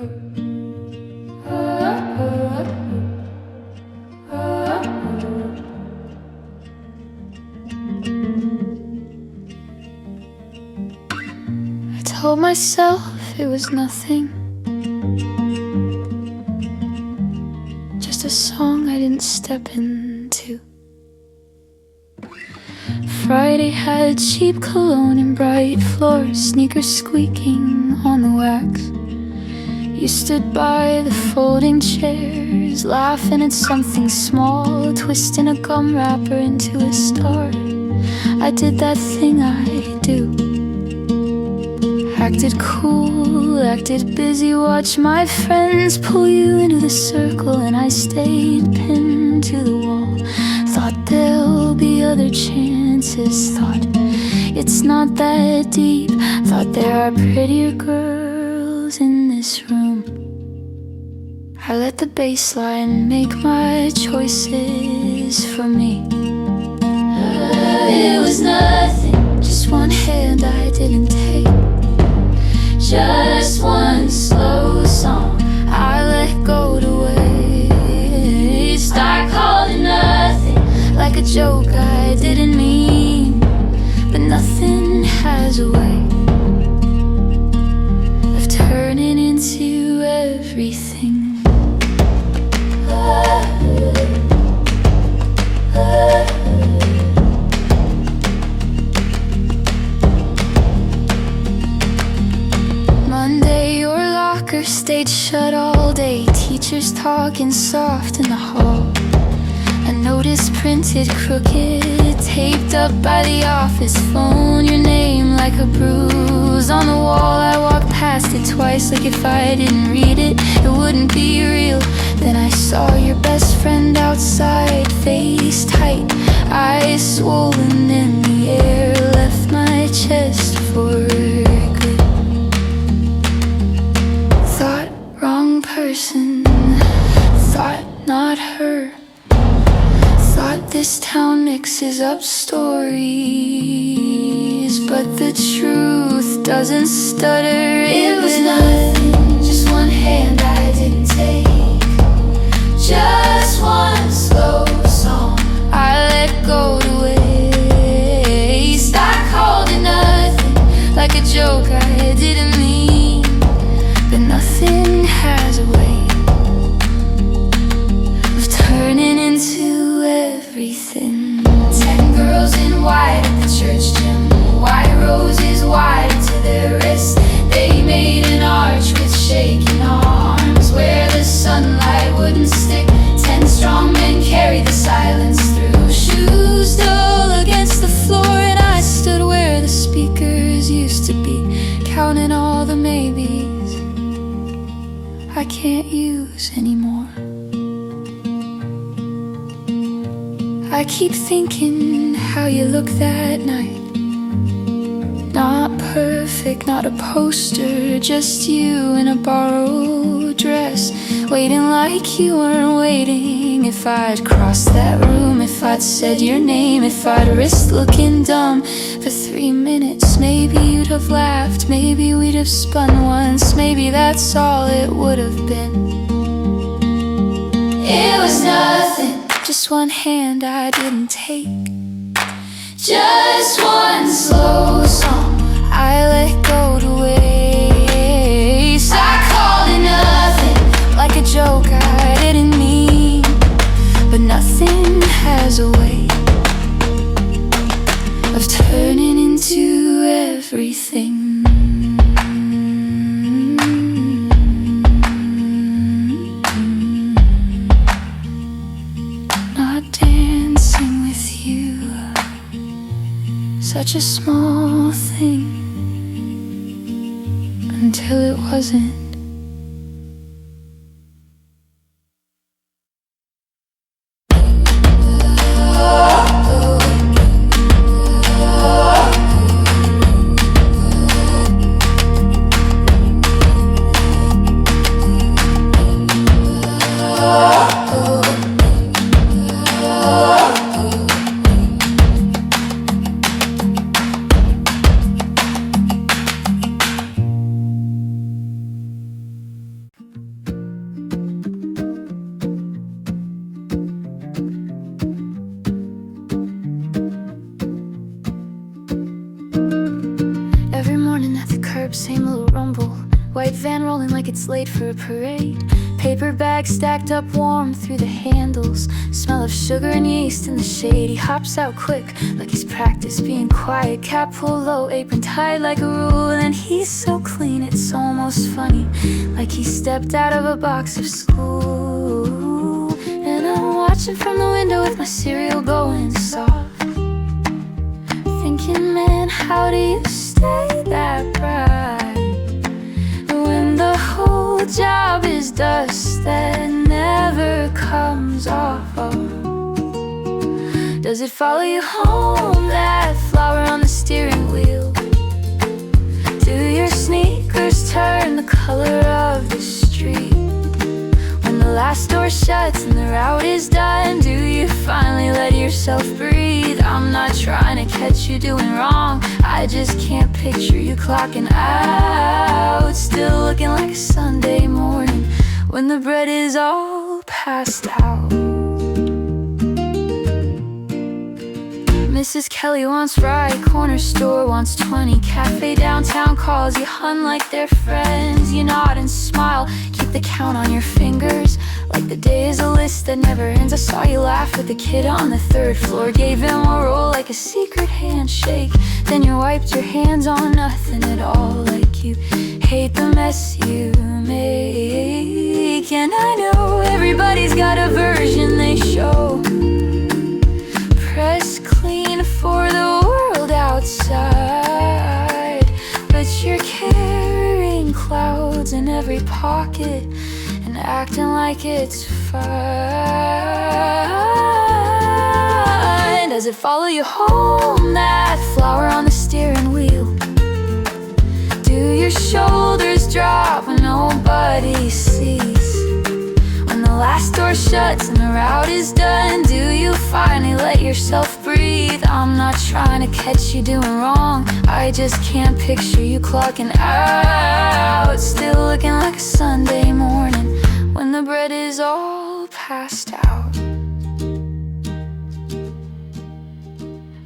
I told myself it was nothing, just a song I didn't step into. Friday had cheap cologne and bright floors, sneakers squeaking on the wax. You stood by the folding chairs, laughing at something small, twisting a gum wrapper into a star. I did that thing I do, acted cool, acted busy, watched my friends pull you into the circle, and I stayed pinned to the wall. Thought there'll be other chances, thought it's not that deep, thought there are prettier girls in this room. I let the bass line make my choices for me. It was nothing, just one hand I didn't take, just one slow song I let go to waste. I called it nothing, like a joke I didn't mean, but nothing has a way of turning into everything. Monday, your locker stayed shut all day, teachers talking soft in the hall. A notice printed crooked, taped up by the office phone, your name like a bruise on the wall. I walked past it twice, like if I didn't read it, it wouldn't be real. Then I saw your best friend outside, face tight, eyes swollen, and the air left my chest for good. Thought wrong person, thought not her, thought this town mixes up stories, but the truth doesn't stutter. It was nothing, just one hand I didn't take, just one slow song I let go to waste. I called it nothing, like a joke I didn't mean, but nothing has a way of turning into everything. 10 girls in white at the church gym, white roses wide to their wrists. They made an arch with shaking arms where the sunlight wouldn't stick. 10 strong men carried the silence through, shoes dull against the floor, and I stood where the speakers used to be, counting all the maybes I can't use anymore. I keep thinking how you looked that night, not perfect, not a poster, just you in a borrowed dress, waiting like you weren't waiting. If I'd crossed that room, if I'd said your name, if I'd risked looking dumb for 3 minutes, maybe you'd have laughed, maybe we'd have spun once, maybe that's all it would have been. It was nothing, just one hand I didn't take, just one slow song I let go to waste. I called it nothing, like a joke I didn't mean, but nothing has a way of turning into everything. Not dancing with you, such a small thing, until it wasn't. like it's late for a parade. Paper bags stacked up warm through the handles. Smell of sugar and yeast in the shade. He hops out quick, like he's practiced being quiet. Cap pulled low, apron tied like a rule. And he's so clean, it's almost funny, like he stepped out of a box of school. And I'm watching from the window with my cereal going soft, thinking, man, how do you stay that bright when the whole job is dust that never comes off? Does it follow you home, that flower on the steering wheel? Do your sneakers turn the color of the street? When the last door shuts and the route is done, do you finally let yourself breathe? I'm not trying to catch you doing wrong, I just can't picture you clocking out, still looking like a Sunday morning when the bread is all passed out. Mrs. Kelly wants ride, corner store wants 20, cafe downtown calls you hun like they're friends. You nod and smile, keep the count on your fingers, like the day is a list that never ends. I saw you laugh with the kid on the third floor, gave him a roll like a secret handshake. Then you wiped your hands on nothing at all, like you hate the mess you make. And I know everybody's got a version they show, press clean for the world outside, but you're carrying clouds in every pocket and acting like it's fine. Does it follow you home, that flower on the steering wheel? Do your shoulders drop when nobody sees? When the last door shuts and the route is done, do you finally let yourself breathe? I'm not trying to catch you doing wrong, I just can't picture you clocking out, still looking like a Sunday morning when the bread is all passed out.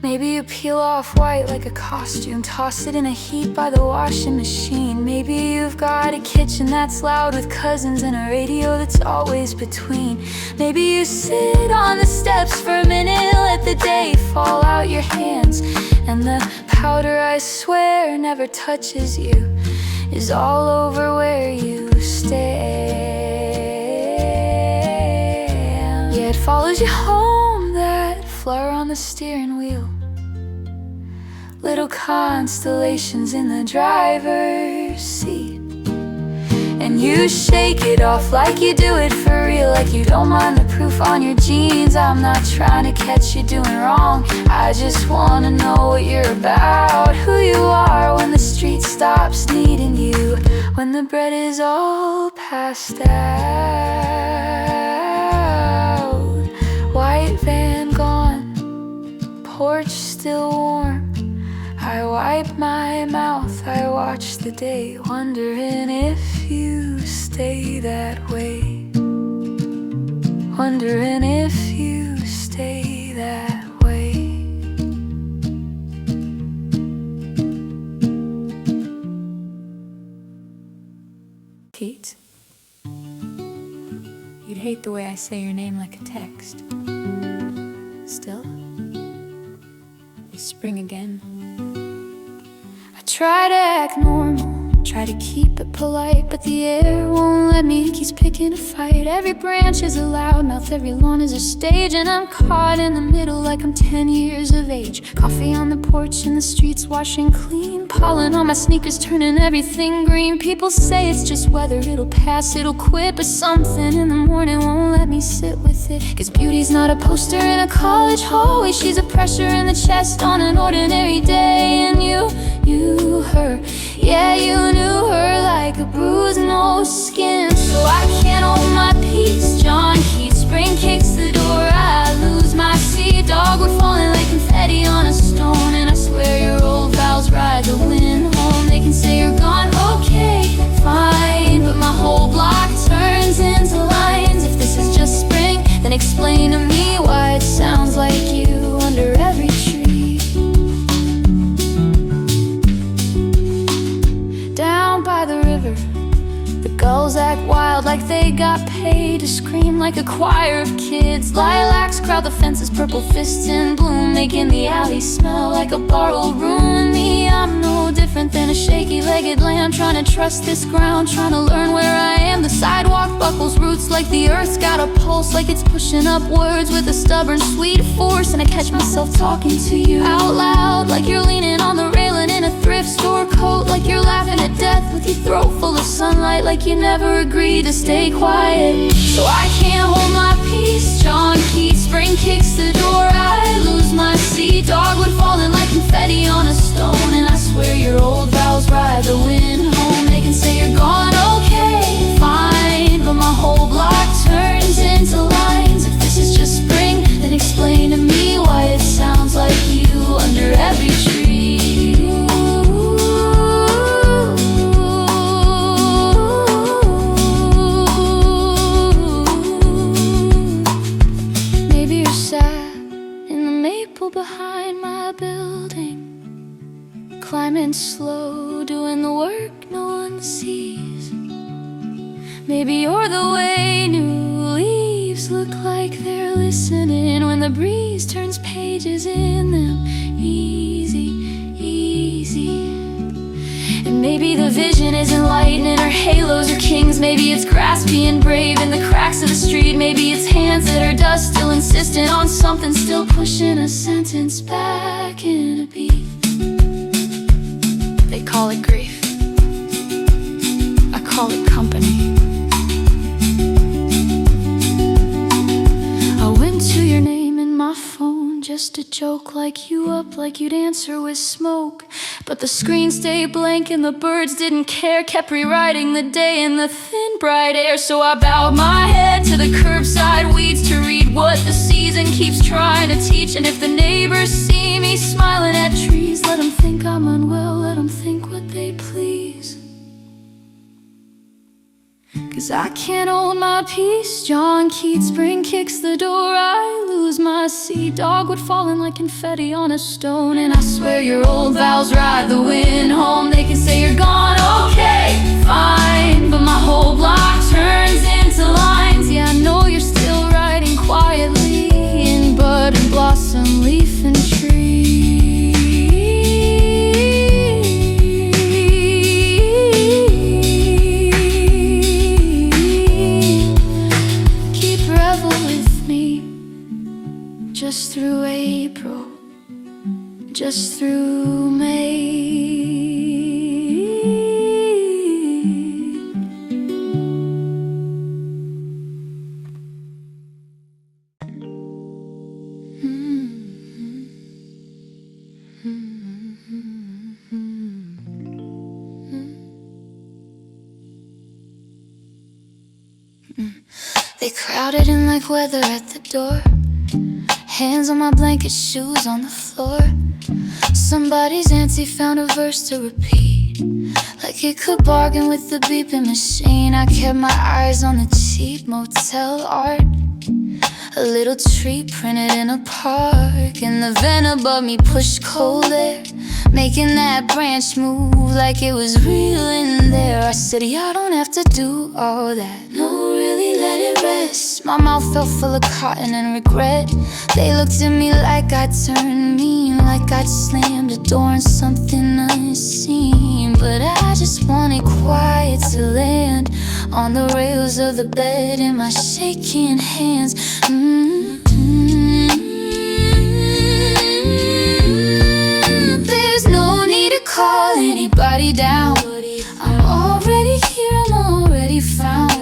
Maybe you peel off white like a costume, toss it in a heap by the washing machine. Maybe you've got a kitchen that's loud with cousins and a radio that's always between. Maybe you sit on the steps for a minute, let the day fall out your hands, and the powder I swear never touches you is all over where you stand. Yeah, it follows you home, that flower on the steering wheel. Little constellations in the driver's seat, and you shake it off like you do it for real, like you don't mind the proof on your jeans. I'm not trying to catch you doing wrong, I just wanna know what you're about, who you are when the street stops needing you, when the bread is all passed out. White van gone, porch still warm, I wipe my mouth, I watch the day, wondering if you stay that way, wondering if you stay that way. Pete, you'd hate the way I say your name like a text. Still, it's spring again. Try to act normal, try to keep it polite, but the air won't let me, it keeps picking a fight. Every branch is a loudmouth, every lawn is a stage, and I'm caught in the middle like I'm 10 years of age. Coffee on the porch and the streets washing clean, pollen on my sneakers turning everything green. People say it's just weather, it'll pass, it'll quit, but something in the morning won't let me sit with it. Cause beauty's not a poster in a college hallway, she's a pressure in the chest on an ordinary day. And her, yeah, you knew her like a bruise, no skin. So I can't hold my peace, John Keats, spring kicks the door, I lose my seat. Dogwood falling like confetti on a stone, and I swear your old vows ride the wind home. They can say you're gone, okay, fine, but my whole block turns into lines. If this is just spring, then explain to me why it sounds like you under every tree. Down by the river, the Skulls act wild like they got paid to scream like a choir of kids. Lilacs crowd the fences, purple fists in bloom, making the alley smell like a borrowed room. Me, I'm no different than a shaky-legged lamb, trying to trust this ground, trying to learn where I am. The sidewalk buckles roots like the earth's got a pulse, like it's pushing upwards with a stubborn sweet force. And I catch myself talking to you out loud, like you're leaning on the railing in a thrift store coat, like you're laughing at death with your throat full of sunlight, like you never agreed to stay quiet. So I can't hold my peace. John Keats, spring kicks the door, I lose my seat. Dogwood falling like confetti on a stone, and I swear your old vows ride the wind home. They can say you're gone, okay, fine, but my whole block turns into lines. If this is just spring, then explain to me why it sounds like you under every tree. Maybe you're sad in the maple behind my building, climbing slow, doing the work no one sees. Maybe you're the way new leaves look like they're listening when the breeze turns pages in them. Easy, easy. And maybe the vision isn't lightning or halos or kings. Maybe it's grass being brave in the cracks of the street. Maybe it's hands that are dust, still insistent on something, still pushing a sentence back in a beat. They call it grief, I call it company. I went to your name in my phone just to joke, like you up, like you'd answer with smoke. But the screen stayed blank and the birds didn't care, kept rewriting the day in the thin bright air. So I bowed my head to the curbside weeds to read what the season keeps trying to teach. And if the neighbors see me smiling at trees, let them think I'm unwell, let them think what they please. 'Cause I can't hold my peace. John Keats, spring kicks the door, I lose my seat. Dogwood falling like confetti on a stone, and I swear your old vows ride the wind home. They can say you're gone, okay, fine, but my whole block turns into lines. Yeah, I know you're still riding quietly in bud and blossom, leaf and tree. Just through April, just through May. They crowded in like weather at the door. Hands on my blanket, shoes on the floor. Somebody's auntie found a verse to repeat, like it could bargain with the beeping machine. I kept my eyes on the cheap motel art, a little tree printed in a park, and the vent above me pushed cold air, making that branch move like it was real in there. I said, yeah, I don't have to do all that, no, really let it rest. My mouth felt full of cotton and regret. They looked at me like I turned mean, like I'd slammed a door on something unseen. But I just wanted quiet to land on the rails of the bed in my shaking hands. There's no need to call anybody down. I'm already here, I'm already found.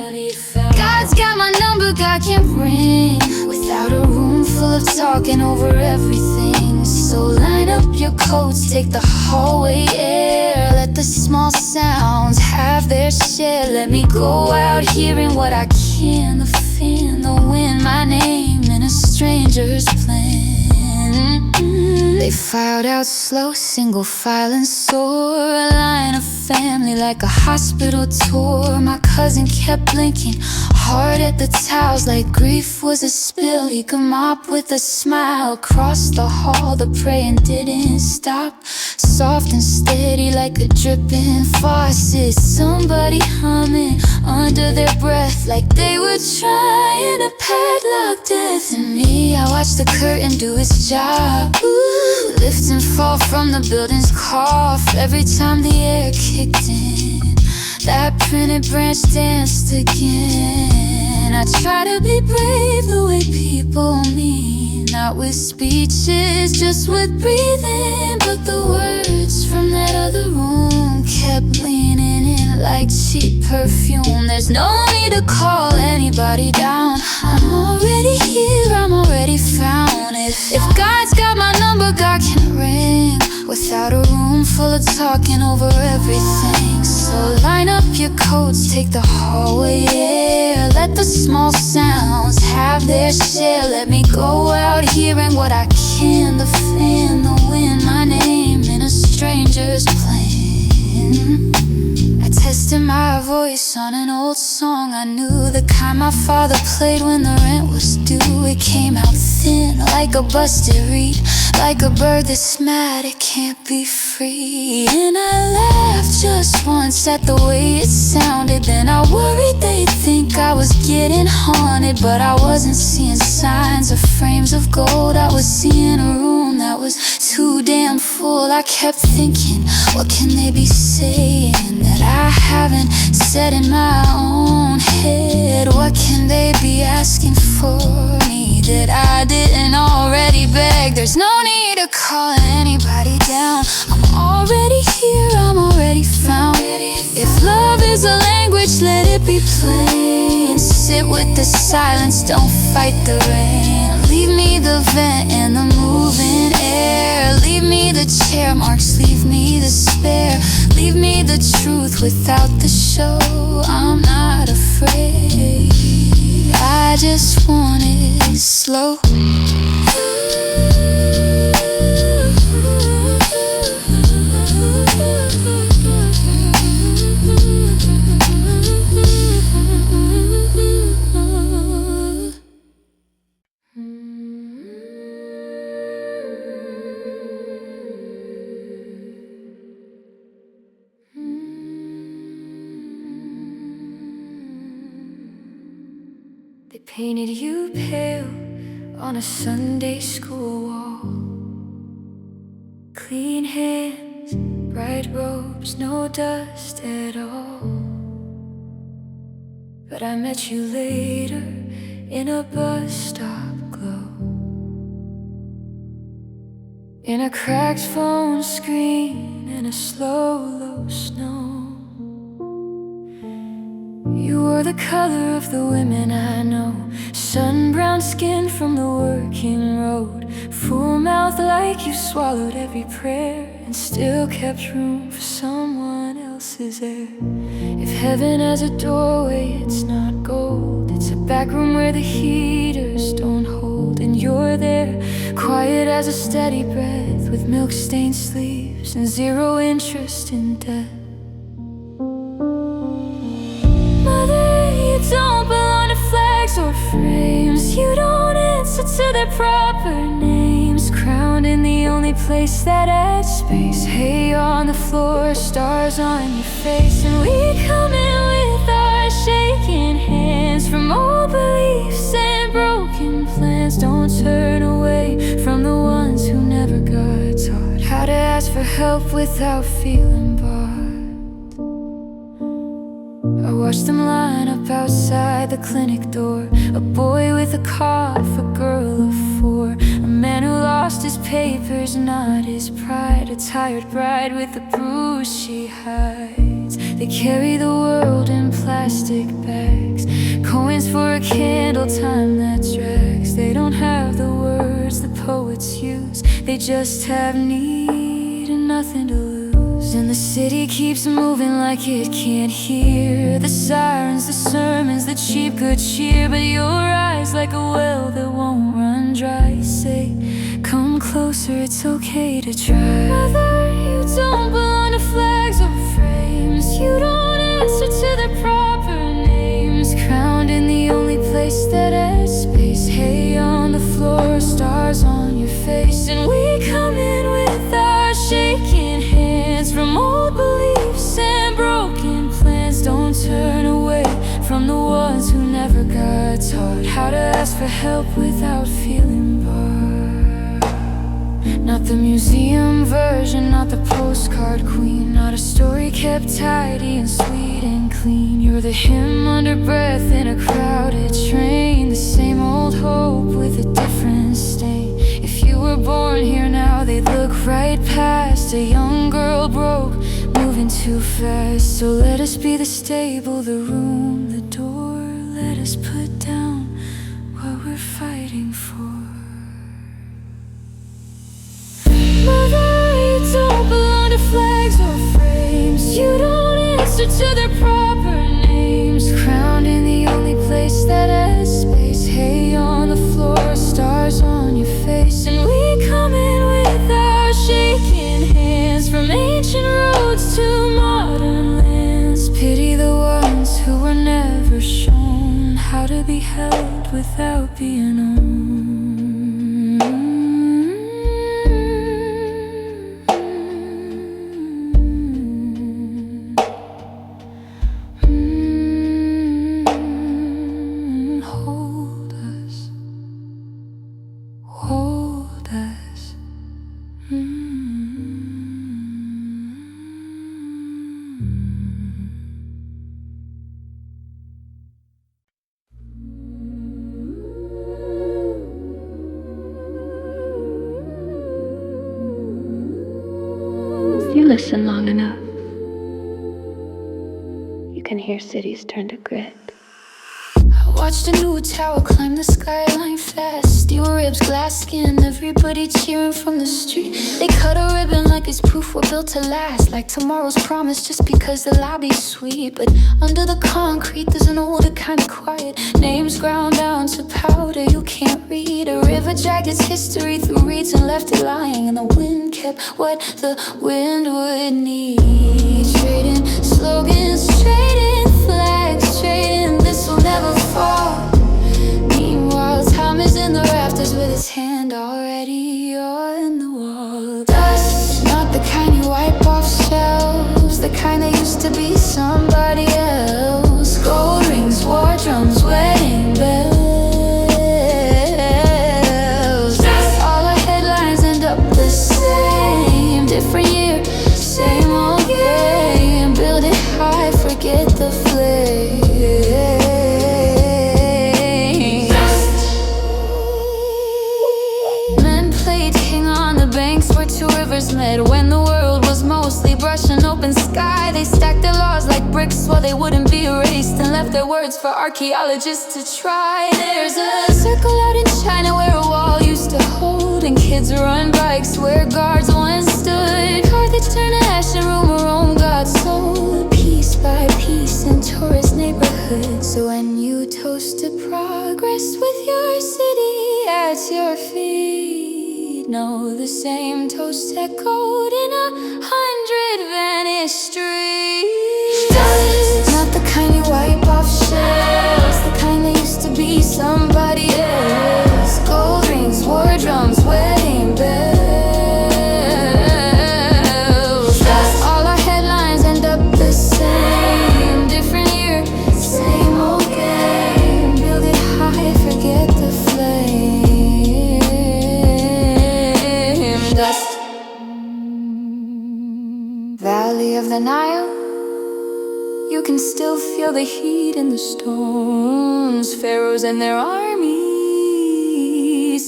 God's got my number, God can't ring without a room full of talking over everything. So line up your coats, take the hallway air, let the small sounds have their share. Let me go out hearing what I can, the fan, the wind, my name in a stranger's plan. They filed out slow, single file and sore, a line of family like a hospital tour. My cousin kept blinking hard at the towels like grief was a spill. He could mop with a smile. Across the hall the praying didn't stop. Soft and steady like a dripping faucet. Somebody humming under their breath like they were trying to padlock death. And me, I watched the curtain do its job. Ooh, lift and fall from the building's cough. Every time the air kicked in, that printed branch danced again. I try to be brave the way people mean, not with speeches, just with breathing. But the words from that other room kept leaning in like cheap perfume. There's no need to call anybody down. I'm already here, I'm already found. If God's got my number, God can ring without a room full of talking over everything. So line up your coats, take the hallway air. Let the small sounds have their share. Let me go out hearing what I can. The fan, the wind, my name in a stranger's plane. I tested my voice on an old song I knew, the kind my father played when the rent was due. It came out thin like a busted reed, like a bird that's mad it can't be free. And I laughed just once at the way it sounded. Then I worried they'd think I was getting haunted. But I wasn't seeing signs of frames of gold. I was seeing a room that was too damn full. I kept thinking, what can they be saying that I haven't said in my own head? What can they be asking for me that I didn't already beg? There's no need to call anybody down. I'm already here, I'm already found. If love is a language, let it be plain. Sit with the silence, don't fight the rain. Leave me the vent and the moving air. Leave me the chair marks, leave me the spare. Leave me the truth without the show. I'm not afraid, I just want it slow. They painted you pale on a Sunday school wall. Clean hands, bright robes, no dust at all. But I met you later in a bus stop glow, in a cracked phone screen and a slow low snow. You were the color of the women I know, sun-brown skin from the working road, full mouth like you swallowed every prayer and still kept room for someone else's air. If heaven has a doorway, it's not gold. It's a back room where the heaters don't hold. And you're there, quiet as a steady breath, with milk-stained sleeves and zero interest in death. You don't belong to flags or frames. You don't answer to their proper names. Crowned in the only place that adds space. Hay on the floor, stars on your face. And we come in with our shaking hands from old beliefs and broken plans. Don't turn away from the ones who never got taught how to ask for help without feeling barred. I watched them line up outside the clinic door. A boy with a cough, a girl of 4. A man who lost his papers, not his pride. A tired bride with a bruise she hides. They carry the world in plastic bags, coins for a candle, time that drags. They don't have the words the poets use. They just have need and nothing to lose. And the city keeps moving like it can't hear the sirens, the sermons, the cheap good cheer. But your eyes like a well that won't run dry. Say, come closer, it's okay to try. Mother, you don't belong to flags or frames. flames. You don't answer to the proper names. Crowned in the only place that has space. Hay on the floor, stars on your face. And we come in with our shaking hands from old beliefs and broken plans. Don't turn away from the ones who never got taught how to ask for help without feeling barred. Not the museum version, not the postcard queen, not a story kept tidy and sweet and clean. You're the hymn under breath in a crowded train, the same old hope with a different stain. If you were born here now, they'd look right past a young girl broke, moving too fast. So let us be the stable, the room, the door. Let us put down what we're fighting for. Mother, you don't belong to flags or frames. You don't answer to their proper names. Crowned in the only place that has space. Hay on the floor, stars on your face. And we come in with our shaking hands from ancient roads to modern lands. Pity the ones who were never shown how to be held without being owned. If you listen long enough, you can hear cities turn to grit. I watched a new tower climb the skyline fast. Steel ribs, glass skin, everybody cheering from the street. They cut a ribbon like it's proof we're built to last, like tomorrow's promise just because the lobby's sweet. But under the concrete there's an older kind of quiet. Names ground down to powder you can't read. A river dragged its history through reeds and left it lying. And the wind kept what the wind would need. Trading slogans, trading flags, trading this will never fall. Meanwhile, time is in the rafters with his hand already on the wall. Dust, not the kind you wipe off shelves, the kind that used to be somebody else. Gold rings, war drums, wedding bells. Dust. All our headlines end up the same. Different year, same old game. Build it high, forget the flame. Two rivers met when the world was mostly brush and open sky. They stacked their laws like bricks so they wouldn't be erased, and left their words for archaeologists to try. There's a circle out in China where a wall used to hold, and kids run bikes where guards once stood. Carthage turned to ash and rumor Rome got sold, piece by piece in tourist neighborhoods. So when you toast to progress with your city at your feet, know the same toast echoed in 100 vanished streets. Dust, not the kind you wipe off shelves, the kind that used to be somebody else. Gold rings, war drums, wedding bells. Dust. All our headlines end up the same. Different year, same old game. Build it high, forget the flame. Dust. Valley of the Nile, you can still feel the heat in the stones. Pharaohs and their armies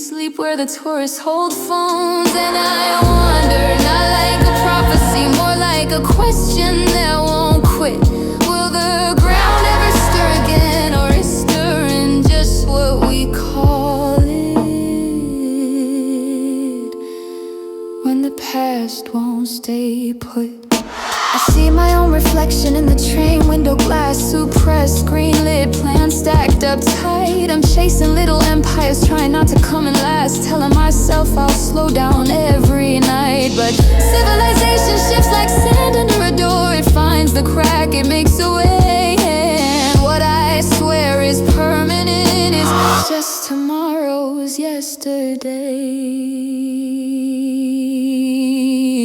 sleep where the tourists hold phones. And I wonder, not like a prophecy, more like a question that won't quit. Will the ground ever stir again, or is stirring just what we call it? When the past won't stay put. I see my own reflection in the train window glass, suppressed, green-lit, plans stacked up tight. I'm chasing little empires, trying not to come in last, telling myself I'll slow down every night. But civilization shifts like sand under a door. It finds the crack, it makes a way. And what I swear is permanent is just tomorrow's yesterday.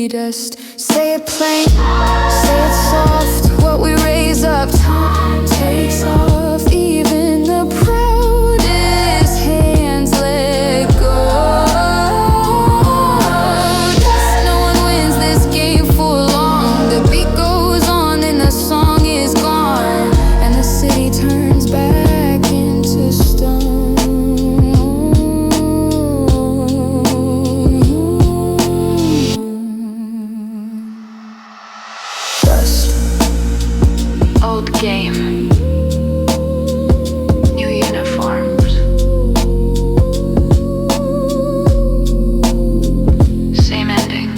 Just say it plain, say it soft. What we raise up, time takes off. Even the proudest hands let go. No one wins this game for long. The beat goes on and the song is gone, and the city turns back into stone. Old game, new uniforms, same ending.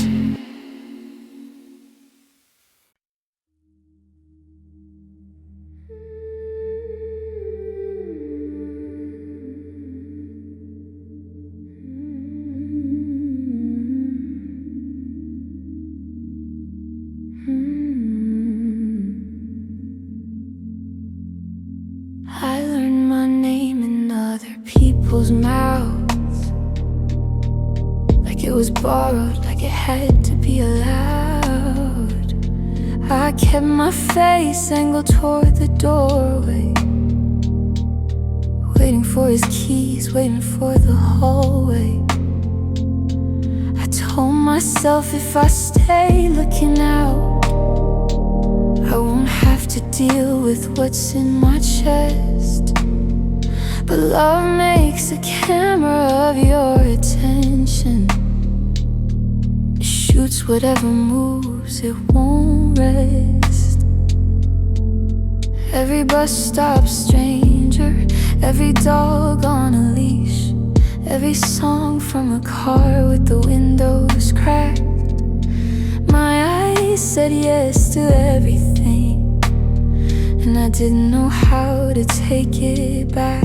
I learned my name in other people's mouths, like it was borrowed, like it had to be allowed. I kept my face angled toward the doorway, waiting for his keys, waiting for the hallway. I told myself if I stay looking out, I won't have to deal with what's in my chest. But love makes a camera of your attention. It shoots whatever moves, it won't rest. Every bus stop stranger, every dog on a leash, every song from a car with the windows cracked. My eyes said yes to everything, and I didn't know how to take it back.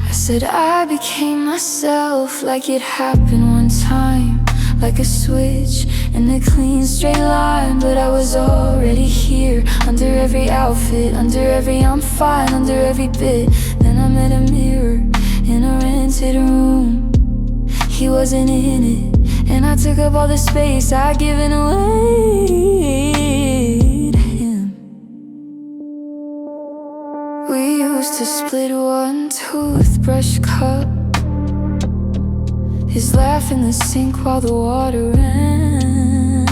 I said I became myself like it happened one time, like a switch in a clean straight line. But I was already here, under every outfit, under every I'm fine, under every bit. Then I met a mirror in a rented room. He wasn't in it, and I took up all the space I'd given away to him. We used to split one toothbrush cup, his laugh in the sink while the water ran.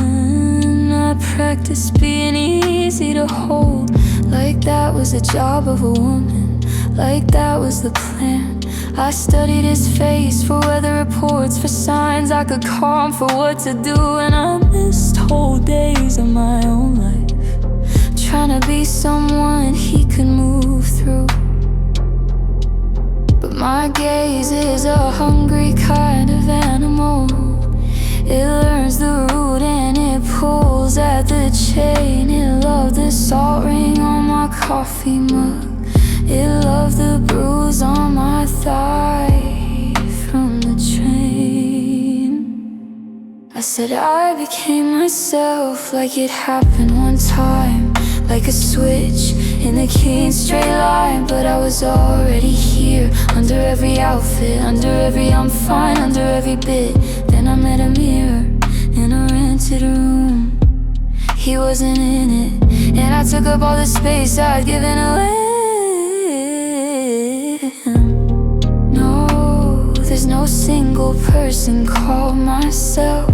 I practiced being easy to hold, like that was the job of a woman, like that was the plan. I studied his face for weather reports, for signs I could call him for what to do. And I missed whole days of my own life, trying to be someone he could move through. But my gaze is a hungry kind of animal. It learns the root and it pulls at the chain. It loved the salt ring on my coffee mug, it loved the bruise on my thigh from the train. I said I became myself like it happened one time, like a switch in a clean straight line. But I was already here, under every outfit, under every I'm fine, under every bit. Then I met a mirror in a rented room. He wasn't in it, and I took up all the space I'd given away. No, there's no single person called myself,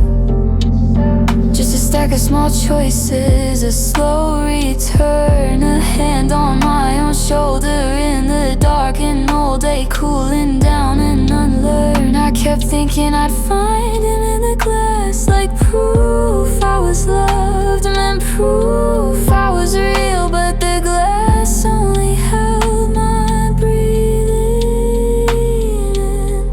just a stack of small choices, a slow return, a hand on my own shoulder in the dark, an all day cooling down and unlearn. I kept thinking I'd find him in the glass, like proof I was loved, meant proof I was real. But the glass only held my breathing in,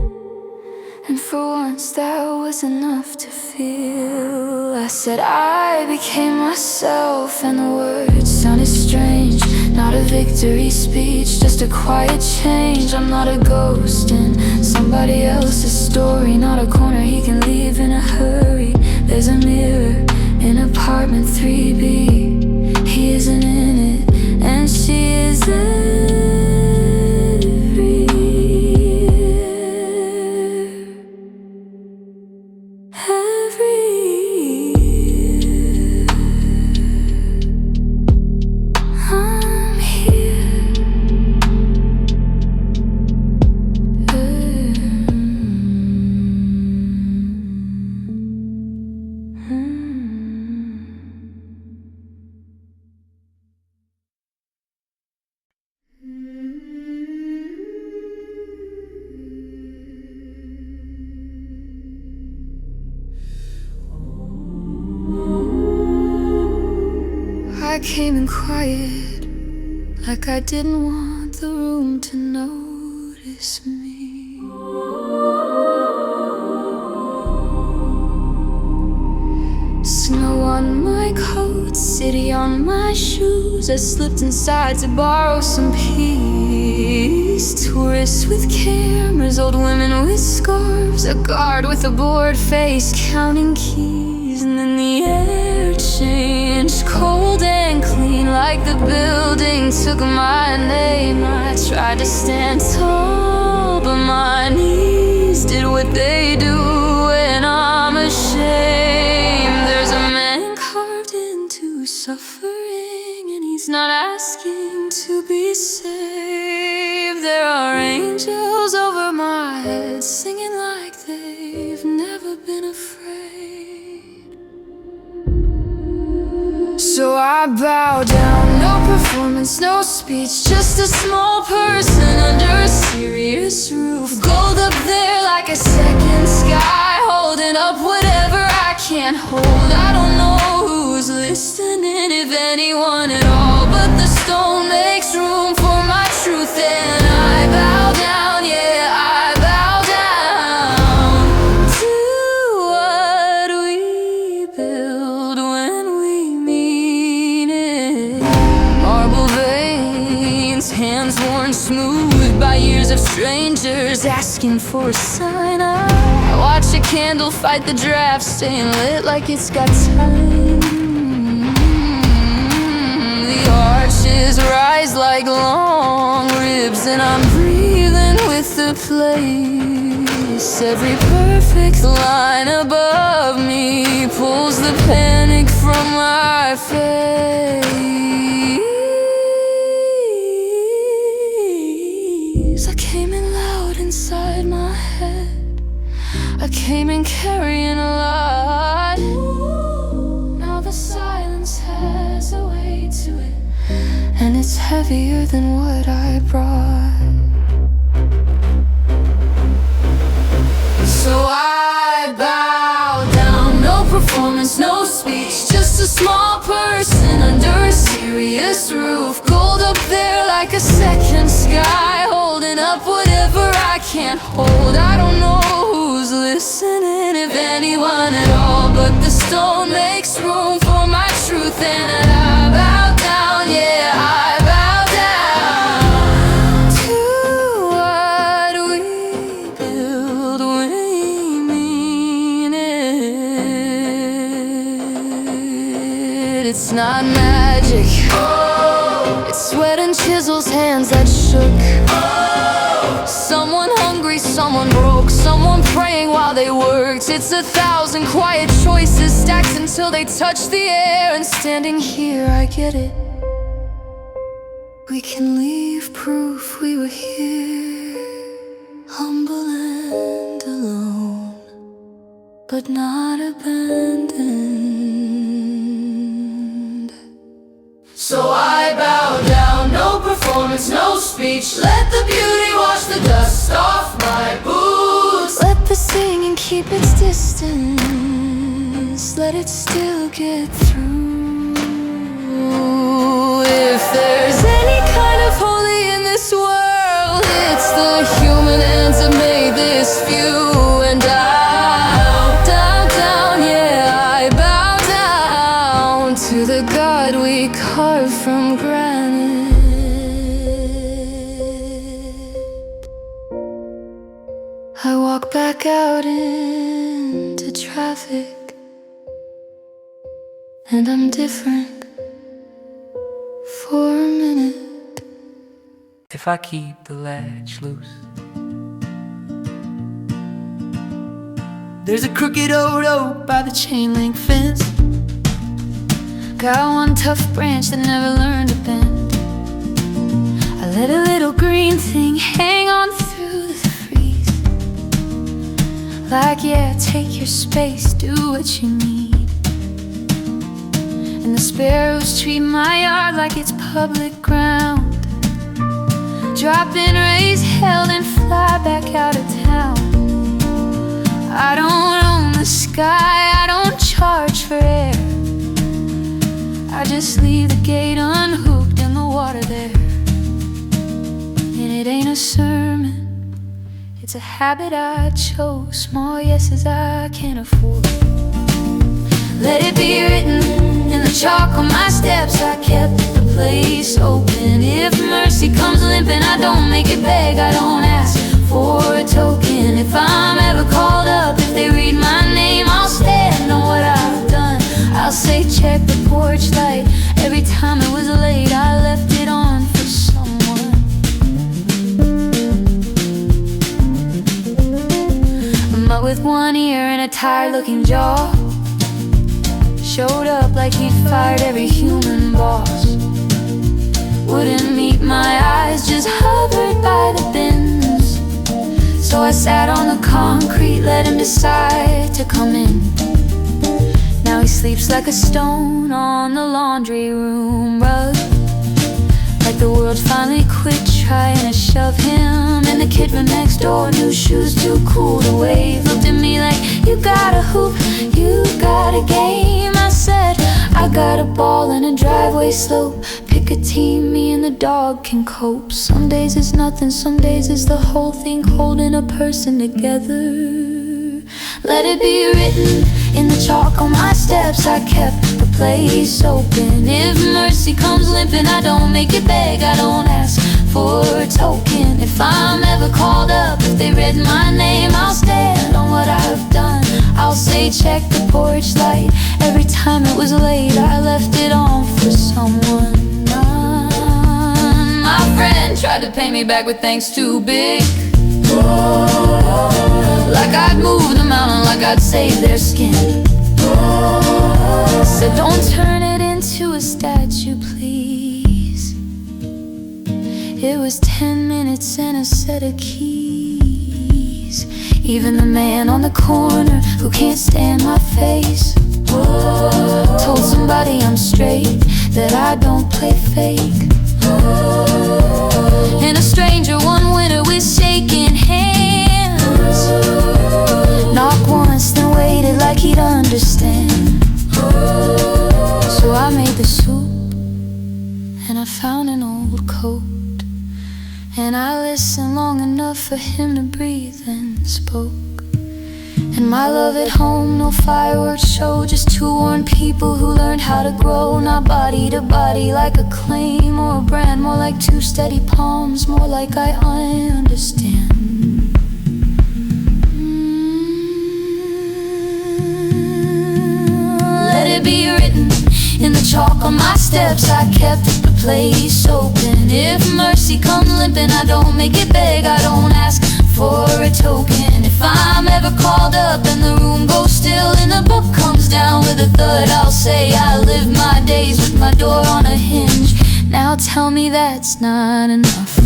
and for once that was enough to feel. I said I became myself, and the words sounded strange. Not a victory speech, just a quiet change. I'm not a ghost in somebody else's story, not a corner he can leave in a hurry. There's a mirror in apartment 3B. He isn't in it, and she is I came in quiet, like I didn't want the room to notice me. Snow on my coat, city on my shoes. I slipped inside to borrow some peace. Tourists with cameras, old women with scarves, a guard with a bored face counting keys. And then the air changed, cold and clean, like the building took my name. I tried to stand tall, but my knees did what they do when I'm ashamed. There's a man carved into suffering, and he's not asking to be saved. There are angels over my head singing like they've never been afraid. So I bow down, no performance, no speech, just a small person under a serious roof. Gold up there like a second sky, holding up whatever I can't hold. I don't know who's listening, if anyone at all, but the stone makes room for my truth. And I bow down, yeah, I bow down to what we build when we mean it. Marble veins, hands worn smooth by years of strangers asking for a sign. I watch a candle fight the draft, staying lit like it's got time. The arches rise like long ribs, and I'm breathing with the place. Every perfect line above me pulls the panic from my face. I came in loud inside my head, I came in carrying a lot. Now the silence has a weight to it, and it's heavier than what I brought. So I bow down, no performance, no speech, just a small person under a serious roof. Gold up there like a second sky, holding up whatever I can't hold. I don't know who's listening, if anyone at all, but the stone makes room for my truth. And I bow down, yeah, I bow down to what we build when we mean it. It's not magic, it's sweat and chisels, hands that shook. Someone hungry, someone broke, someone praying while they worked. It's 1,000 quiet choices stacked until they touch the air. And standing here, I get it. We can leave proof we were here, humble and alone, but not abandoned. So I bow down, no performance, no speech. Let the beauty wash the dust off my boots. Let the singing keep its distance, let it still get through. If there's any kind of holy in this world, it's the human hands that made this view. And I bow down, yeah, I bow down to the God we carved from granite. I walk back out into traffic, and I'm different for a minute. If I keep the latch loose, there's a crooked old oak by the chain link fence. Got one tough branch that never learned to bend. I let a little green thing hang on through the freeze. Like, yeah, take your space, do what you need. And the sparrows treat my yard like it's public ground. Drop in, raise hell, and fly back out of town. I don't own the sky, I don't charge for air. I just leave the gate unhooked and the water there. And it ain't a sermon, it's a habit I chose. Small yeses I can't afford. Let it be written in the chalk on my steps. I kept the place open. If mercy comes limping, I don't make it beg, I don't ask for a token. If I'm ever called up, if they read my name, I'll stand on what I've done. I'll say check the porch light. Every time it was late, I left it on for someone. I'm up with one ear and a tired looking jaw. Showed up like he'd fired every human boss. Wouldn't meet my eyes, just hovered by the bins. So I sat on the concrete, let him decide to come in. Now he sleeps like a stone on the laundry room rug. Like the world finally quit trying to shove him. And the kid from next door, new shoes too cool to wave, looked at me like, you got a hoop, you got a game. I said, I got a ball and a driveway slope. Pick a team, me and the dog can cope. Some days it's nothing, some days it's the whole thing, holding a person together. Let it be written in the chalk on my steps. I kept the place open. If mercy comes limping, I don't make it beg, I don't ask for a token. If I'm ever called up, if they read my name, I'll stand on what I've done. I'll say check the porch light. Every time it was late, I left it on for someone. My friend tried to pay me back with thanks too big. Like I'd move the mountain, like I'd save their skin. Said don't turn it into a statue, please. It was 10 minutes and a set of keys. Even the man on the corner who can't stand my face told somebody I'm straight, that I don't play fake. And a stranger one winter with shaking hands knocked once, then waited like he'd understand. So I made the soup and I found an old coat, and I listened long enough for him to breathe and spoke. And my love at home, no fireworks show, just two worn people who learned how to grow. Not body to body like a claim or a brand, more like two steady palms, more like I understand. Let it be written in the chalk on my steps. I kept the place open. If mercy comes limping, I don't make it beg, I don't ask for a token. If I'm ever called up and the room goes still and the book comes down with a thud, I'll say I live my days with my door on a hinge. Now tell me that's not enough.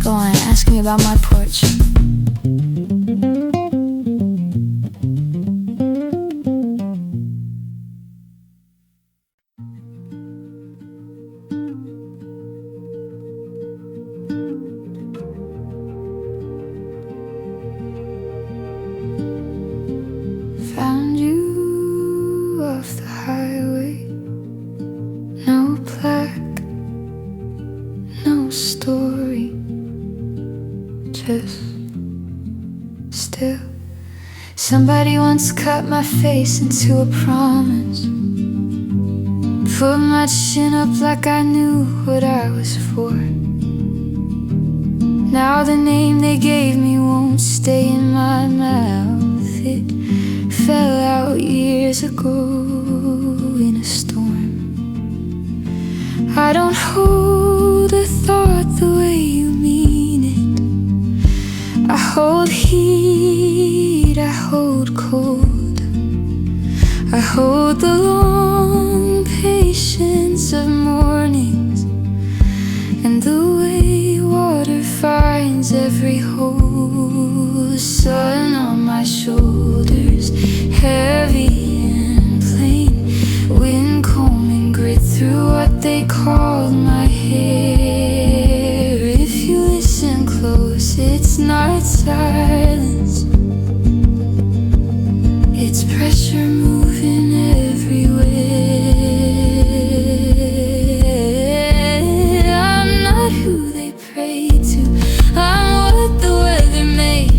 Go on, ask me about my porch. Found you off the highway. No plaque, no story, just still. Somebody once cut my face into a promise. Put my chin up like I knew what I was for. Now the name they gave me won't stay in my mouth. It fell out years ago in a storm. I don't hold a thought the way you mean it. I hold heat, I hold cold. I hold the long patience of mornings, and the way water finds every hole. Sun on my shoulders, heavy and plain. Wind combing grit through what they called my hair. If you listen close, it's not silence. It's pressure moving everywhere. I'm not who they pray to, I'm what the weather made.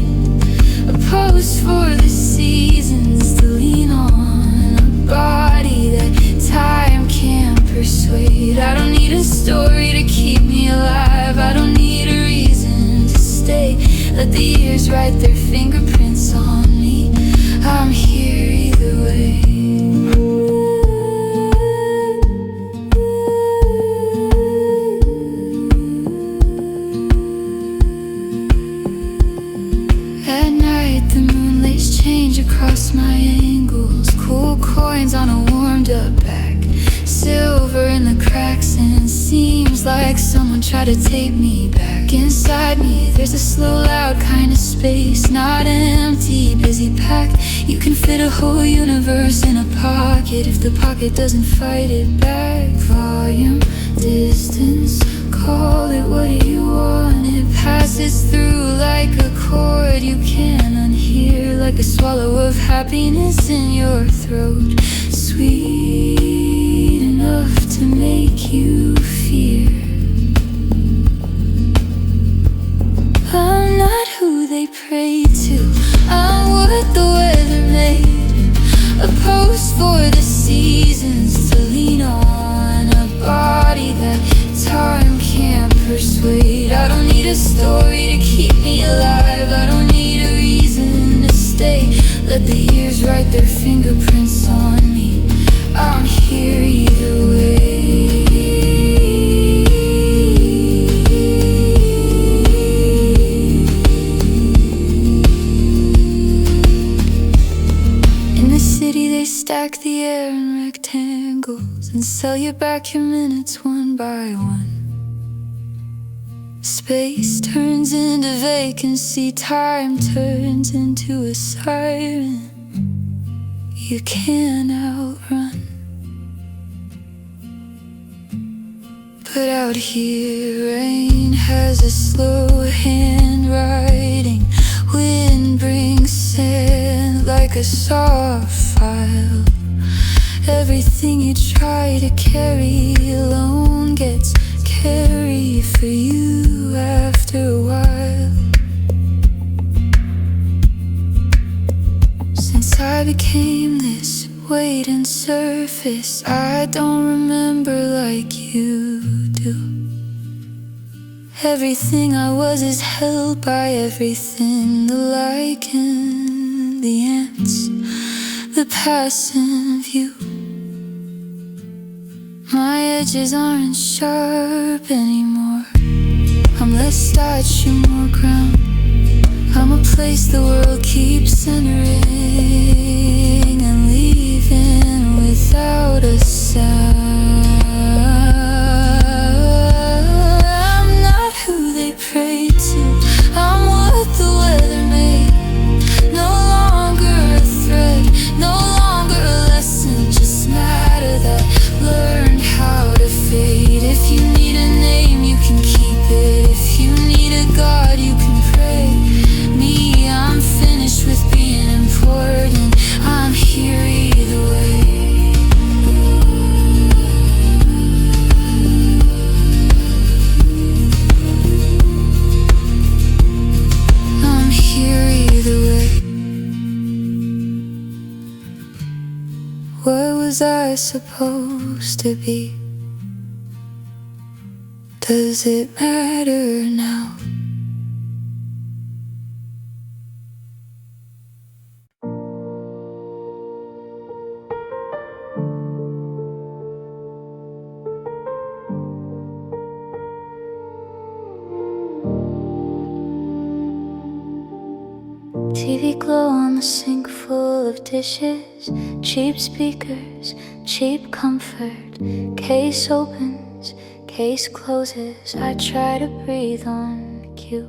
A post for the seasons to lean on, a body that time can't persuade. I don't need a story to keep me alive, I don't need a reason to stay. Let the years write their fingerprints on me, I'm here either way. At night the moon lays change across my angles, cool coins on a warmed up back, silver in the cracks, and it seems like someone tried to take me back. Inside me there's a slow loud kind of space, not empty, busy packed. You can fit a whole universe in a pocket if the pocket doesn't fight it back. Volume, distance, call it what you want. It passes through like a chord you can't unhear, like a swallow of happiness in your throat, sweet enough to make you fear. I'm not who they pray to, I'm what the weather made. A post for the seasons to lean on, a body that time can't persuade. I don't need a story to keep me alive, I don't need a reason to stay. Let the years write their fingerprints on me, I'm here either way. Stack the air in rectangles and sell you back your minutes one by one. Space turns into vacancy, time turns into a siren you can't outrun. But out here rain has a slow handwriting, wind brings sand like a soft file. Everything you try to carry alone gets carried for you after a while. Since I became this weight and surface, I don't remember like you do. Everything I was is held by everything, the lichen, the ants, the passing view. My edges aren't sharp anymore, I'm less starch and more ground. I'm a place the world keeps entering and leaving without a sound. I'm not who they pray to, I'm what the weather made. No longer a thread, no longer a lesson, just matter that learned how to fade. If you need a name you can keep it, if you need a God you can pray. Me, I'm finished with being important, I'm here either way. I'm here either way. What was I supposed to be? Does it matter now? TV glow on the sink full of dishes, cheap speakers, cheap comfort. Case opens, case closes. I try to breathe on cue.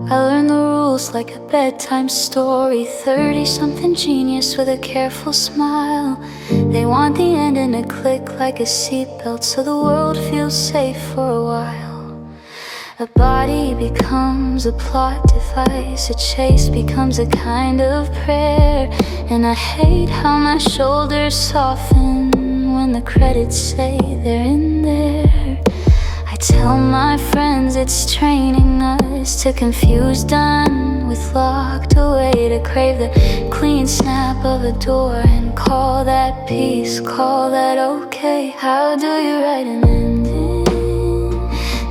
I learned the rules like a bedtime story. 30-something genius with a careful smile. They want the ending to click like a seatbelt, so the world feels safe for a while. A body becomes a plot device, a chase becomes a kind of prayer. And I hate how my shoulders soften when the credits say they're in there. I tell my friends it's training us to confuse done with locked away, to crave the clean snap of a door and call that peace, call that okay. How do you write an ending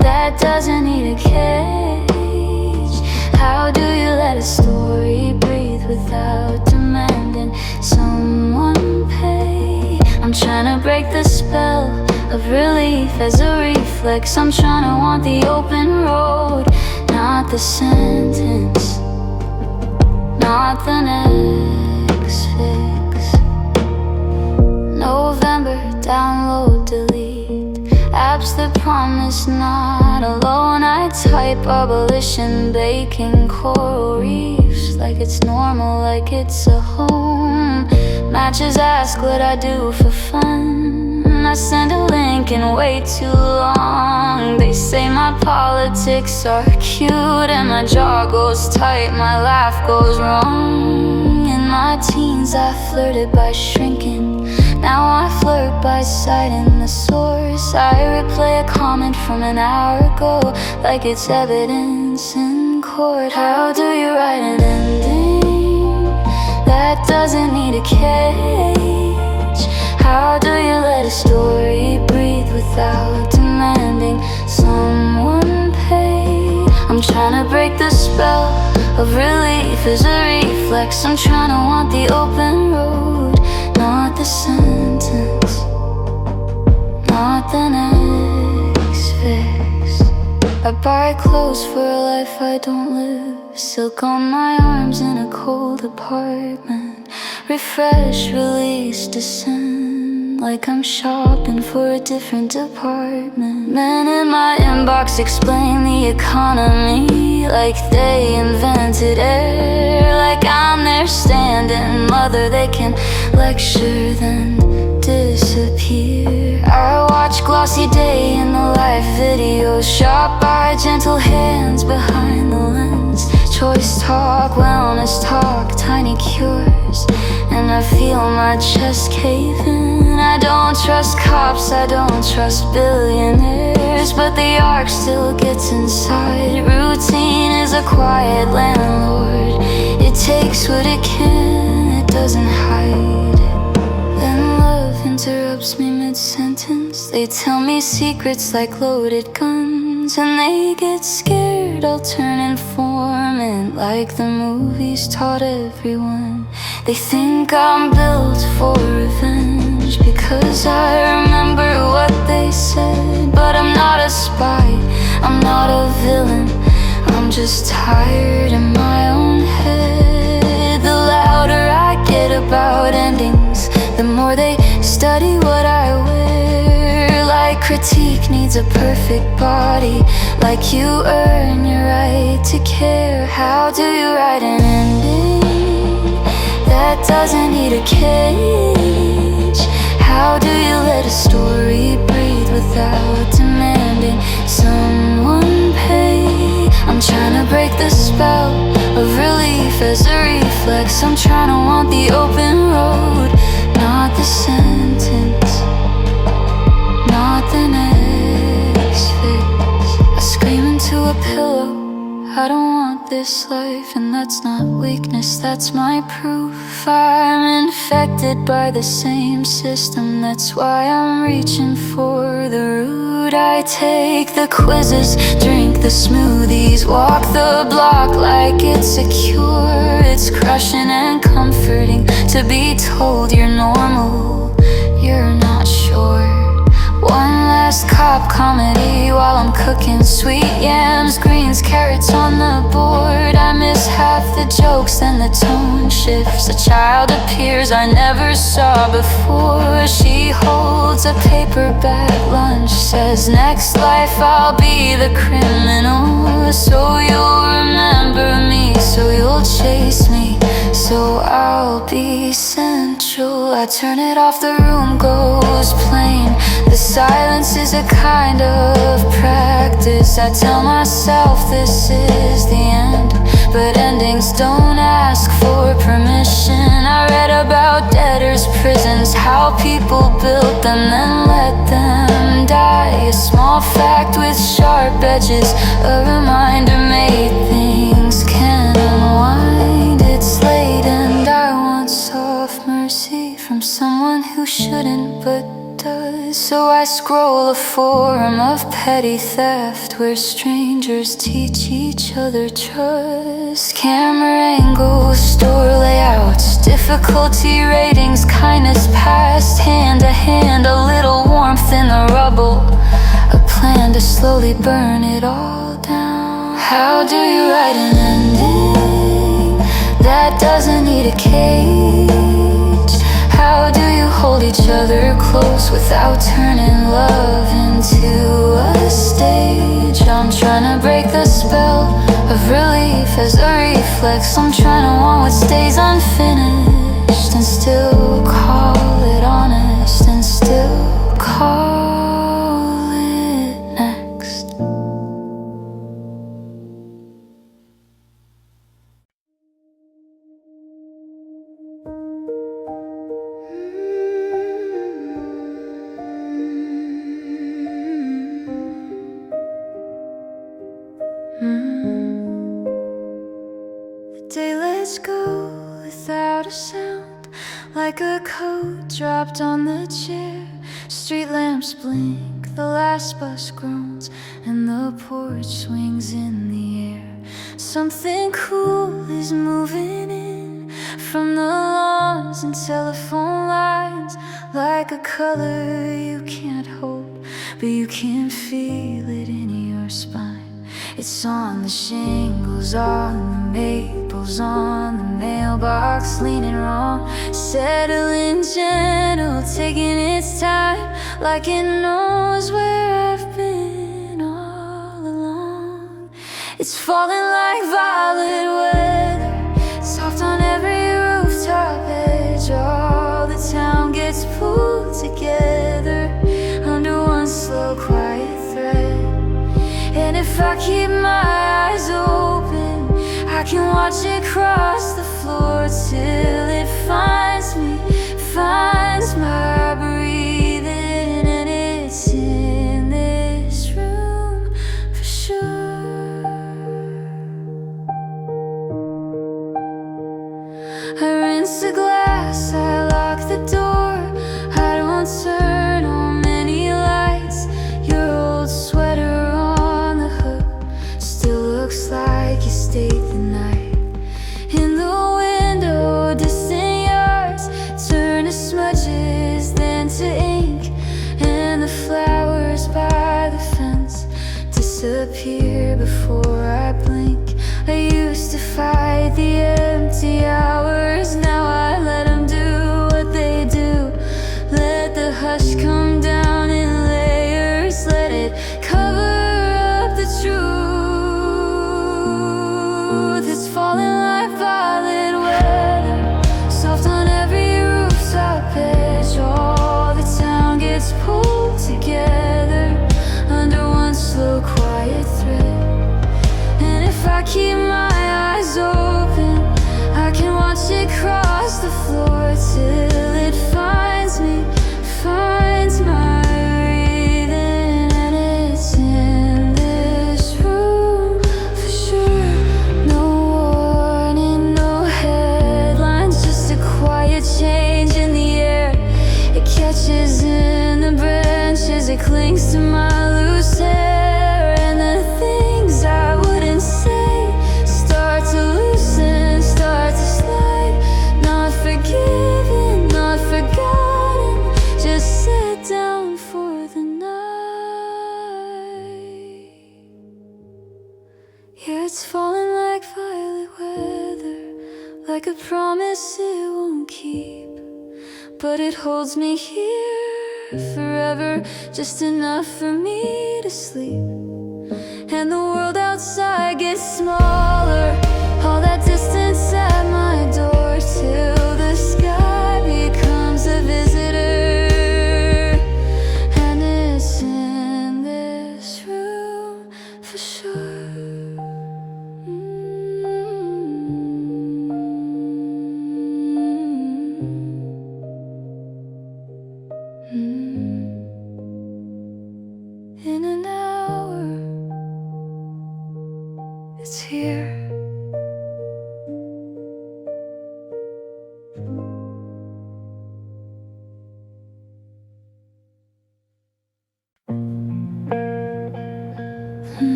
that doesn't need a cage? How do you let a story breathe without demanding someone pay? I'm trying to break the spell of relief as a reflex. I'm trying to want the open road, not the sentence, not the next fix. November, download, delete apps that promise not alone. I type abolition, baking coral reefs like it's normal, like it's a home. Matches ask what I do for fun. I send a link and wait too long. They say my politics are cute and my jaw goes tight, my laugh goes wrong. In my teens I flirted by shrinking, now I flirt by citing the source. I replay a comment from an hour ago like it's evidence in court. How do you write an ending that doesn't need a cage? How do you let a story breathe without demanding someone pay? I'm trying to break the spell of relief as a reflex. I'm trying to want the open road, not the sentence, not the next fix. I buy clothes for a life I don't live, silk on my arms in a cold apartment. Refresh, release, descend, like I'm shopping for a different department. Men in my inbox explain the economy like they invented air, like I'm their stand-in mother. They can lecture then disappear. I watch glossy day in the life videos, shot by gentle hands behind the lens. Choice talk, wellness talk, tiny cures, and I feel my chest cave in. I don't trust cops, I don't trust billionaires, but the arc still gets inside. Routine is a quiet landlord. It takes what it can, it doesn't hide. Then love interrupts me mid-sentence. They tell me secrets like loaded guns, and they get scared I'll turn informant like the movies taught everyone. They think I'm built for revenge because I remember what they said. But I'm not a spy, I'm not a villain, I'm just tired in my own head. The louder I get about endings, the more they study what I wear. Like critique needs a perfect body, like you earn your right to care. How do you write an ending that doesn't need a cage? How do you let a story breathe without demanding someone pay? I'm trying to break the spell of relief as a reflex. I'm trying to want the open road, not the sentence, not the next fix. I scream into a pillow, I don't want this life, and that's not weakness, that's my proof. I'm infected by the same system, that's why I'm reaching for the root. I take the quizzes, drink the smoothies, walk the block like it's a cure. It's crushing and comforting to be told you're normal, you're not sure. One last fast cop comedy while I'm cooking sweet yams, greens, carrots on the board. I miss half the jokes and the tone shifts. A child appears I never saw before. She holds a paperback lunch, says next life I'll be the criminal. So you'll remember me, so you'll chase me, so I'll be central. I turn it off, the room goes plain. The silence is a kind of practice. I tell myself this is the end, but endings don't ask for permission. I read about debtors' prisons, how people built them then let them die. A small fact with sharp edges, a reminder made things can unwind. It's late and I want soft mercy from someone who shouldn't but does. So I scroll a forum of petty theft where strangers teach each other trust. Camera angles, store layouts, difficulty ratings, kindness passed hand to hand. A little warmth in the rubble, a plan to slowly burn it all down. How do you write an ending that doesn't need a cage? How do you hold each other close without turning love into a stage? I'm trying to break the spell of relief as a reflex. I'm trying to want what stays unfinished and still call it honest and still call it next. The day lets go without a sound, like a coat dropped on the chair. Street lamps blink, the last bus groans, and the porch swings in the air. Something cool is moving in from the lawns and telephone lines, like a color you can't hold, but you can feel it in your spine. It's on the shingles, on the maples, on the mailbox, leaning wrong, settling gentle, taking its time, like it knows where I've been all along. It's falling like violet weather, soft on every rooftop edge. All the town gets pulled together under one slow, quiet thread. And if I keep my eyes open, I can watch it cross the floor till it finds me, finds my breathing. And it's in this room for sure. I rinse the glass, I lock the door, I don't turn on many lights. Your old sweater looks like you stayed the night. In the window, distant yards turn to smudges, then to ink, and the flowers by the fence disappear before I blink. I used to fight the empty hours, now I let them do what they do. Let the hush come down in layers, let it cover up the truth. It's falling like violet weather, soft on every rooftop edge. All the town gets pulled together under one slow, quiet thread. And if I keep my eyes open, I can watch it cross the floor till it finds me, finds my breathing. And it's in this room for sure. Change in the air, it catches in the branches, it clings to my loose hair. And the things I wouldn't say but it holds me here forever, just enough for me to sleep. And the world outside gets smaller, all that distance at my door, till the sky becomes a visitor. And it's in this room for sure. In an hour, it's here.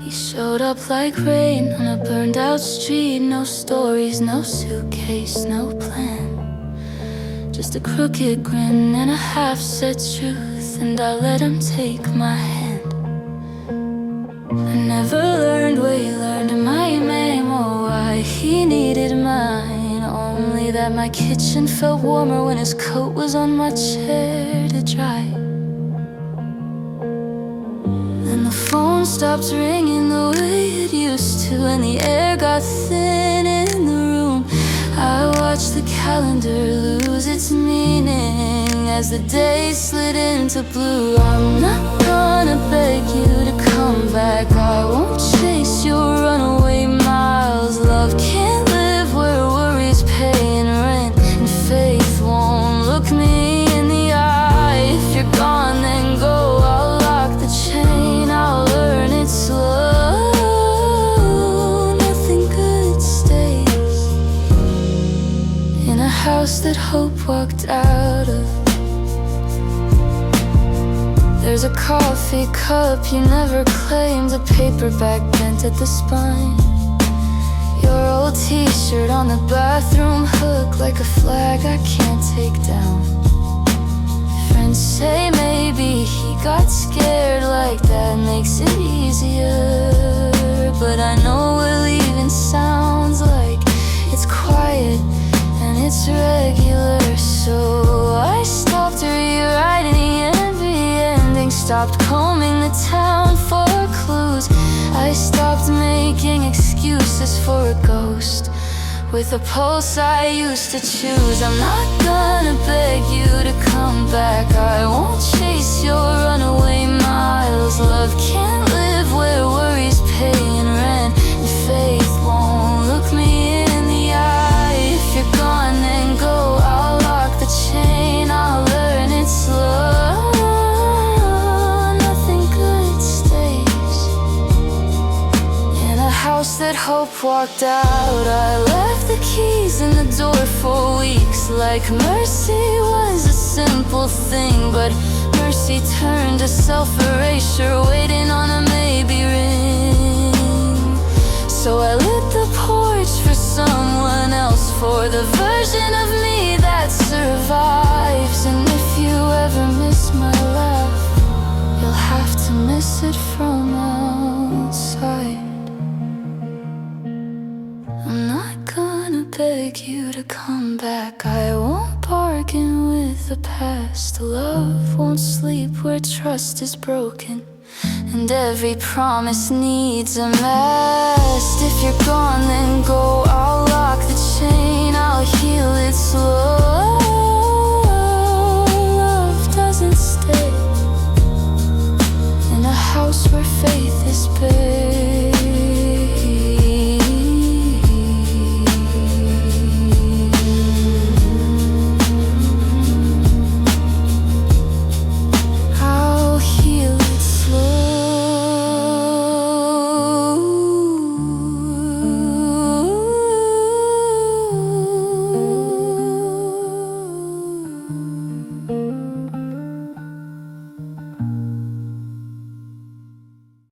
He showed up like rain on a burned out street. No stories, no suitcase, no plan. Just a crooked grin and a half-said truth, and I let him take my hand. I never learned what he learned in my name, or why he needed mine. Only that my kitchen felt warmer when his coat was on my chair to dry. Then the phone stopped ringing the way it used to, and the air got thin in the room. I watched the calendar lose its meaning as the days slid into blue. I'm not gonna beg you to come back, I won't chase your runaway miles. Love can't live where worries paying rent, and faith won't look me in the eye. If you're gone, then go, I'll lock the chain, I'll learn it slow. Nothing good stays in a house that hope walked out of. There's a coffee cup you never claimed, a paperback bent at the spine. Your old t-shirt on the bathroom hook, like a flag I can't take down. Friends say maybe he got scared, like that makes it easier. But I know what leaving sounds like. It's quiet and it's regular. So I stopped rewriting the ending, stopped combing the town for clues. I stopped making excuses for a ghost with a pulse I used to choose. I'm not gonna beg you to come back, I won't chase your runaway miles. Love can't live where worries paying rent, and faith won't look me in the eye. If you're gone, then go, I'll lock the chain, I'll learn it slow. Nothing good stays in a house that hope walked out. I left the keys in the door for weeks, like mercy was a simple thing, but mercy turned to self-erasure, waiting on a maybe ring. So I lit the porch for someone else, for the version of me that survives. And if you ever miss my laugh, you'll have to miss it from outside. I'm not gonna beg you to come back, I won't bargain with the past. Love won't sleep where trust is broken, and every promise needs a mast. If you're gone, then go, I'll lock the chain, I'll heal it slow. Love doesn't stay in a house where faith is bare.